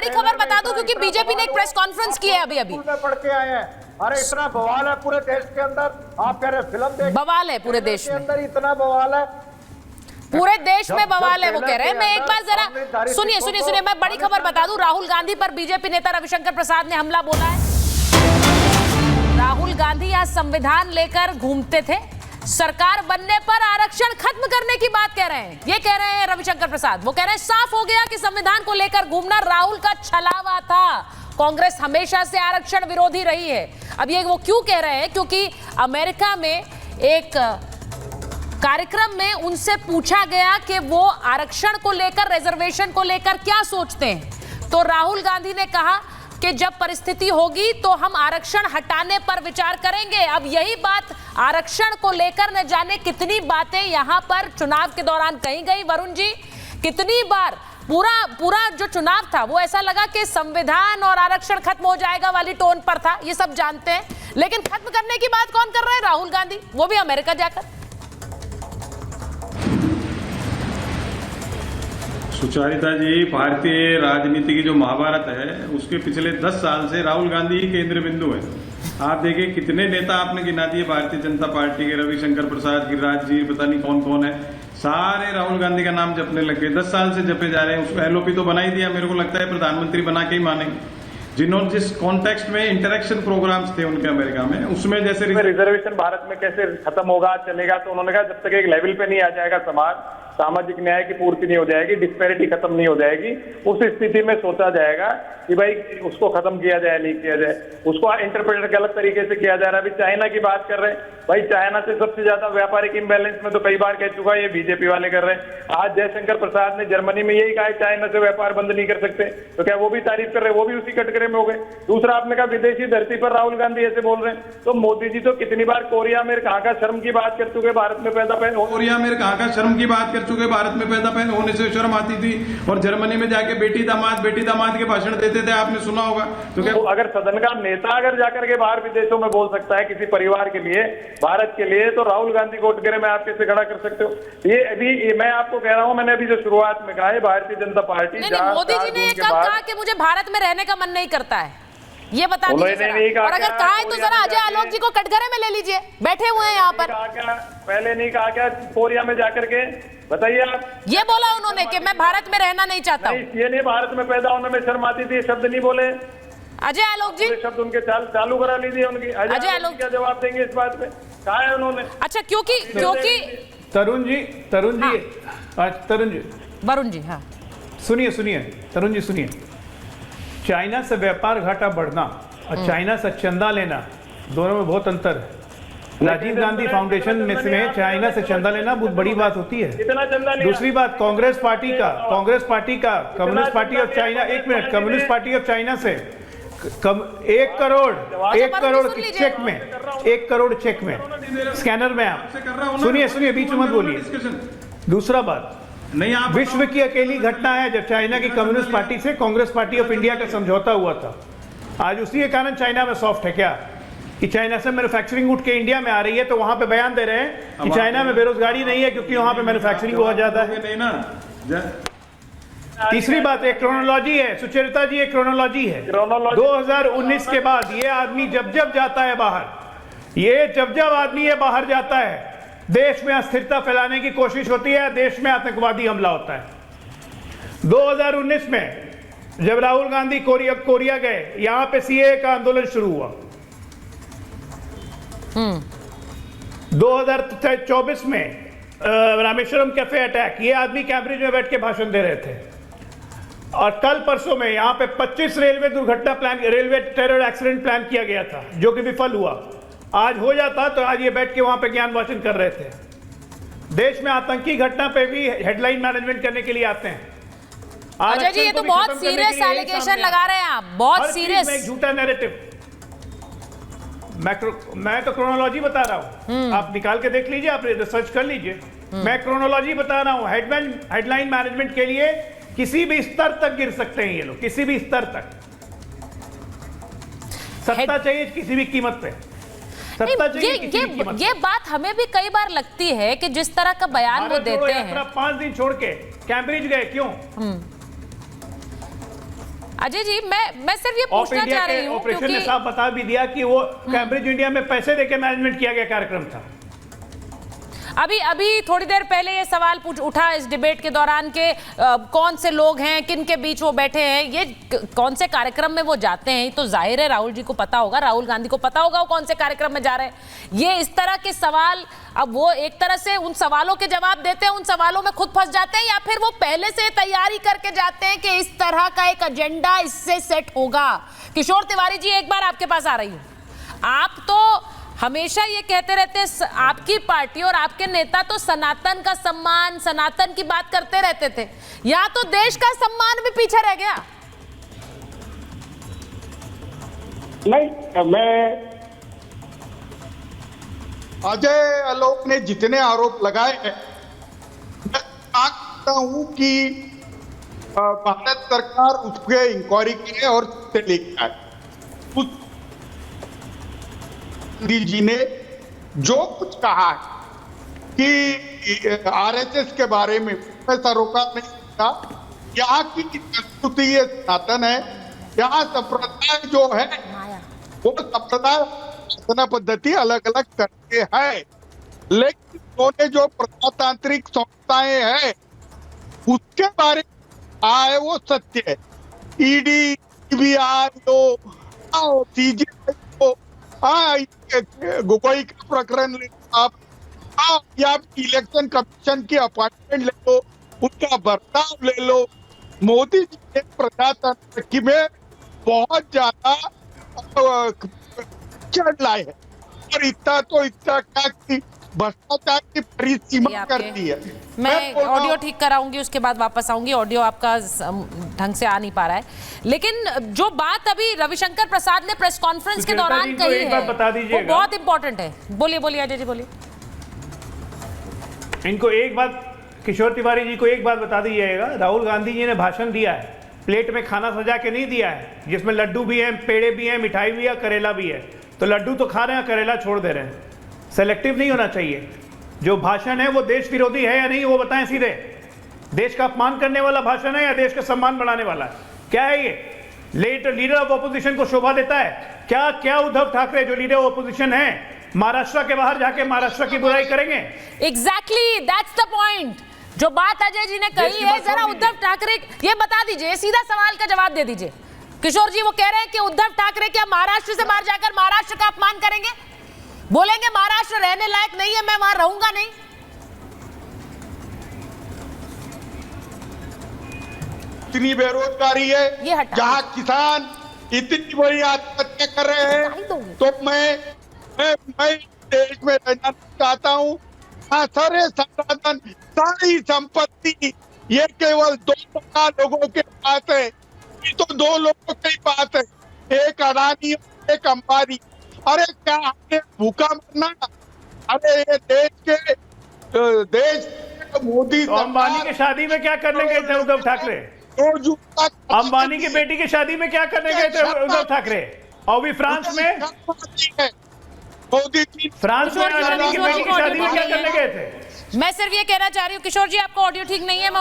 बड़ी खबर बता दूं, क्योंकि बीजेपी ने एक प्रेस कॉन्फ्रेंस की है अभी पढ़ के आए हैं। अरे इतना बवाल है पूरे देश के अंदर, आप कह रहे फिल्म देख, बवाल है पूरे देश में, अंदर इतना बवाल है, पूरे देश में बवाल है वो कह रहे हैं। मैं एक बार जरा सुनिए, मैं बड़ी खबर बता दूं, राहुल गांधी पर बीजेपी नेता रविशंकर प्रसाद ने हमला बोला है। राहुल गांधी आज संविधान लेकर घूमते थे, सरकार बनने पर आरक्षण खत्म करने की बात कह रहे हैं। ये कह रहे हैं रविशंकर प्रसाद, वो कह रहे हैं साफ हो गया कि संविधान को लेकर घूमना राहुल का छलावा था। कांग्रेस हमेशा से आरक्षण विरोधी रही है। अब ये वो क्यों कह रहे हैं, क्योंकि अमेरिका में एक कार्यक्रम में उनसे पूछा गया कि वो आरक्षण को लेकर, रिजर्वेशन को लेकर क्या सोचते हैं, तो राहुल गांधी ने कहा कि जब परिस्थिति होगी तो हम आरक्षण हटाने पर विचार करेंगे। अब यही बात आरक्षण को लेकर न जाने कितनी बातें यहां पर चुनाव के दौरान कही गई। वरुण जी, कितनी बार पूरा जो चुनाव था वो ऐसा लगा कि संविधान और आरक्षण खत्म हो जाएगा वाली टोन पर था, ये सब जानते हैं, लेकिन खत्म करने की बात कौन कर रहा है? राहुल गांधी, वो भी अमेरिका जाकर। सुचारिता जी, भारतीय राजनीति की जो महाभारत है उसके पिछले 10 साल से राहुल गांधी ही केंद्र बिंदु है। आप देखिए कितने नेता आपने गिना दिए भारतीय जनता पार्टी के, रविशंकर प्रसाद, गिरिराज जी, पता नहीं कौन कौन है, सारे राहुल गांधी का नाम जपने लग गए। 10 साल से जपे जा रहे हैं। उसको एलओपी तो बना ही दिया, मेरे को लगता है प्रधानमंत्री बना के ही मानेंगे। जिन्होंने जिस कॉन्टेक्स्ट में इंटरेक्शन प्रोग्राम्स थे उनके अमेरिका में, उसमें जैसे रिजर्वेशन भारत में कैसे खत्म होगा, चलेगा, तो उन्होंने कहा जब तक एक लेवल पे नहीं आ जाएगा समाज, सामाजिक न्याय की पूर्ति नहीं हो जाएगी, डिस्पैरिटी खत्म नहीं हो जाएगी, उस स्थिति में सोचा जाएगा कि भाई उसको खत्म किया जाए नहीं किया जाए। उसको इंटरप्रेट गलत तरीके से किया जा रहा है। अभी चाइना की बात कर रहे हैं, भाई चाइना से सबसे ज्यादा व्यापारिक इम्बैलेंस में तो कई बार कह चुका है, ये बीजेपी वाले कर रहे हैं। आज जयशंकर प्रसाद ने जर्मनी में यही कहा है चाइना से व्यापार बंद नहीं कर सकते, तो क्या वो भी तारीफ कर रहे हैं? वो भी उसी कटघरे में हो गए। दूसरा, आपने कहा विदेशी धरती पर राहुल गांधी ऐसे बोल रहे हैं, तो मोदी जी तो कितनी बार कोरिया में कहाँ का शर्म की बात कर चुके, भारत में पैदा कोरिया में कहाँ का शर्म की बात कर चुके, भारत में पैदा होने से शर्म आती थी, और जर्मनी में जाके बेटी दामाद के भाषण देते थे, आपने सुना होगा। तो क्या अगर सदन का नेता अगर जाकर के बाहर विदेशों में बोल सकता है किसी परिवार के लिए, भारत के लिए, तो राहुल गांधी को कटघरे में आप कैसे खड़ा कर सकते हो? ये अभी मैं आपको कह रहा हूं, मैंने अभी जो शुरुआत में कहा है, भारतीय जनता पार्टी मोदी जी ने कहा कि मुझे भारत में रहने का मन नहीं करता है, ये बता दीजिए। और अगर कहा है तो जरा अजय आलोक जी को कटघरे में ले लीजिए, बैठे हुए हैं यहाँ पर। पहले नहीं कहा क्या कोरिया में जाकर के? बताइए आप। ये बोला उन्होंने कि मैं भारत में रहना नहीं चाहता हूँ। ये नहीं, भारत में पैदा होने में शर्म आती थी, शब्द नहीं बोले अजय आलोक जी। शब्द उनके चालू करा लीजिए उनकी। अजय आलोक क्या जवाब देंगे इस बात पे? कहा है उन्होंने? अच्छा, क्योंकि तरुण जी वरुण जी, हाँ सुनिए तरुण जी, सुनिए। चाइना से व्यापार घाटा बढ़ना और चाइना से चंदा लेना, दोनों में बहुत अंतर है। राजीव गांधी फाउंडेशन में चाइना से चंदा लेना बहुत बड़ी बात होती है। दूसरी बात, कांग्रेस पार्टी का communist party of China, 1 minute, communist party of China से 1 करोड़ चेक में, 1 करोड़ चेक में, स्कैनर में। आप सुनिए, बीच में मत बोलिए। दूसरा बात, विश्व की अकेली घटना है जब चाइना की कम्युनिस्ट पार्टी से कांग्रेस पार्टी ऑफ इंडिया का समझौता हुआ था। आज उसी के कारण चाइना में सॉफ्ट है क्या कि चाइना से मैन्युफैक्चरिंग उठ के इंडिया में आ रही है, तो वहां पे बयान दे रहे हैं कि चाइना में बेरोजगारी नहीं है क्योंकि वहां पे मैन्युफैक्चरिंग बहुत ज्यादा है। तीसरी बात, एक क्रोनोलॉजी है सुचरिता जी, एक क्रोनोलॉजी है। 2019 के बाद ये आदमी जब जाता है बाहर, जब आदमी ये बाहर जाता है, देश में अस्थिरता फैलाने की कोशिश होती है, देश में आतंकवादी हमला होता है। 2019 में जब राहुल गांधी कोरिया गए, यहां पे सीएए का आंदोलन शुरू हुआ। 2024 में रामेश्वरम कैफे अटैक, ये आदमी कैम्ब्रिज में बैठ के भाषण दे रहे थे। और कल परसों में यहां पे 25 रेलवे टेरर एक्सीडेंट प्लान किया गया था, जो कि विफल हुआ। आज हो जाता तो आज ये बैठ के वहां पे ज्ञान वाचन कर रहे थे। देश में आतंकी घटना पे भी हेडलाइन मैनेजमेंट करने के लिए आते हैं। अजय जी, ये तो बहुत सीरियस एलिगेशन लगा रहे हैं आप, बहुत सीरियस। झूठा नैरेटिव। मैं तो क्रोनोलॉजी बता रहा हूं, आप निकाल के देख लीजिए, आप रिसर्च कर लीजिए। मैं क्रोनोलॉजी बता रहा हूं। हेडलाइन मैनेजमेंट के लिए किसी भी स्तर तक गिर सकते हैं ये लोग, किसी भी स्तर तक। सत्ता चाहिए किसी भी कीमत पे, सत्ता चाहिए किसी भी कीमत पे। ये बात हमें भी कई बार लगती है कि जिस तरह का बयान वो देते हैं। 5 दिन छोड़ के कैम्ब्रिज गए क्यों? अजय जी, मैं सिर्फ ये ऑफ पूछना इंडिया चाह के रही हूँ ऑपरेशन ने क्योंकि साफ बता भी दिया कि वो कैम्ब्रिज इंडिया में पैसे देके मैनेजमेंट किया गया कार्यक्रम था। अभी थोड़ी देर पहले ये सवाल उठा इस डिबेट के दौरान के कौन से लोग हैं, किन के बीच वो बैठे हैं, ये कौन से कार्यक्रम में वो जाते हैं, तो जाहिर है राहुल जी को पता होगा, राहुल गांधी को पता होगा वो कौन से कार्यक्रम में जा रहे हैं। ये इस तरह के सवाल, अब वो एक तरह से उन सवालों के जवाब देते हैं, उन सवालों में खुद फंस जाते हैं, या फिर वो पहले से तैयारी करके जाते हैं कि इस तरह का एक एजेंडा इससे सेट होगा। किशोर तिवारी जी, एक बार आपके पास आ रही हूं। आप तो हमेशा ये कहते रहते हैं, आपकी पार्टी और आपके नेता तो सनातन का सम्मान, सनातन की बात करते रहते थे, या तो देश का सम्मान भी पीछे रह गया। नहीं, मैं अजय आलोक ने जितने आरोप लगाए हैं, मैं मानता हूं कि भारत सरकार उस पर इंक्वायरी करे और लेके आए। गांधी जी ने जो कुछ कहा है कि आरएसएस के बारे में ऐसा रोका नहीं था। यहाँ की संस्कृति ये सनातन है, यहाँ संप्रदाय जो है वो संप्रदाय पद्धति अलग अलग करके है, लेकिन उन्होंने जो प्रजातांत्रिक संस्थाएं हैं उसके बारे में आए वो सत्य है। ईडी, सीबीआई, सीजीआई, गोगोई का प्रकरण ले आप, या इलेक्शन कमीशन की अपॉइंटमेंट ले लो, उनका बर्ताव ले लो। मोदी जी ने प्रजातंत्र में बहुत ज्यादा चढ़ लाए है, और इतना क्या कि भ्रष्टाचार की परिसीमा कर दी है। मैं ऑडियो ठीक कराऊंगी, उसके बाद वापस आऊंगी। ऑडियो आपका ढंग से आ नहीं पा रहा है, लेकिन जो बात अभी रविशंकर प्रसाद ने प्रेस कॉन्फ्रेंस के दौरान कही है वो बहुत इंपॉर्टेंट है। बोलिए अजय जी, बोलिए। इनको एक बात, किशोर तिवारी जी को एक बात बता दीजिएगा, राहुल गांधी जी ने भाषण दिया है, प्लेट में खाना सजा के नहीं दिया है, जिसमें लड्डू भी है, पेड़े भी है, मिठाई भी है, करेला भी है। तो लड्डू तो खा रहे हैं, करेला छोड़ दे रहे हैं। सेलेक्टिव नहीं होना चाहिए। जो भाषण है वो देश विरोधी है या नहीं वो बताएं सीधे। देश का अपमान करने वाला भाषण है या देश का सम्मान बढ़ाने वाला है? क्या है ये? लीडर ऑफ ऑपोजिशन को शोभा देता है क्या? क्या उद्धव ठाकरे जो लीडर ऑफ ऑपोजिशन है महाराष्ट्र के बाहर जाके महाराष्ट्र की बुराई करेंगे? Exactly, that's the point. जो बात अजय जी ने कही है, जरा उद्धव ठाकरे ये बता दीजिए, सीधा सवाल का जवाब दे दीजिए। किशोर जी वो कह रहे हैं कि उद्धव ठाकरे क्या महाराष्ट्र से बाहर जाकर महाराष्ट्र का अपमान करेंगे? बोलेंगे महाराष्ट्र रहने लायक नहीं है, मैं वहां रहूंगा नहीं? इतनी बेरोजगारी है, जहां किसान इतनी बड़ी आत्महत्या कर रहे हैं, तो मैं देश में रहना चाहता हूं। सारे संसाधन, सारी संपत्ति ये केवल 2% लोगों के पास है। ये तो 2 लोगों के पास है, एक अडानी, एक अंबानी। अरे क्या आपने भूखा मरना? अरे ये देश मोदी तो अंबानी की शादी में क्या करने गए थे उद्धव ठाकरे? अंबानी की बेटी की शादी में क्या करने गए थे उद्धव ठाकरे? और भी फ्रांस में, फ्रांस में अंबानी की बेटी की शादी में क्या करने गए थे? मैं सिर्फ ये कहना चाह रही हूँ, किशोर जी आपका ऑडियो ठीक नहीं है, मैं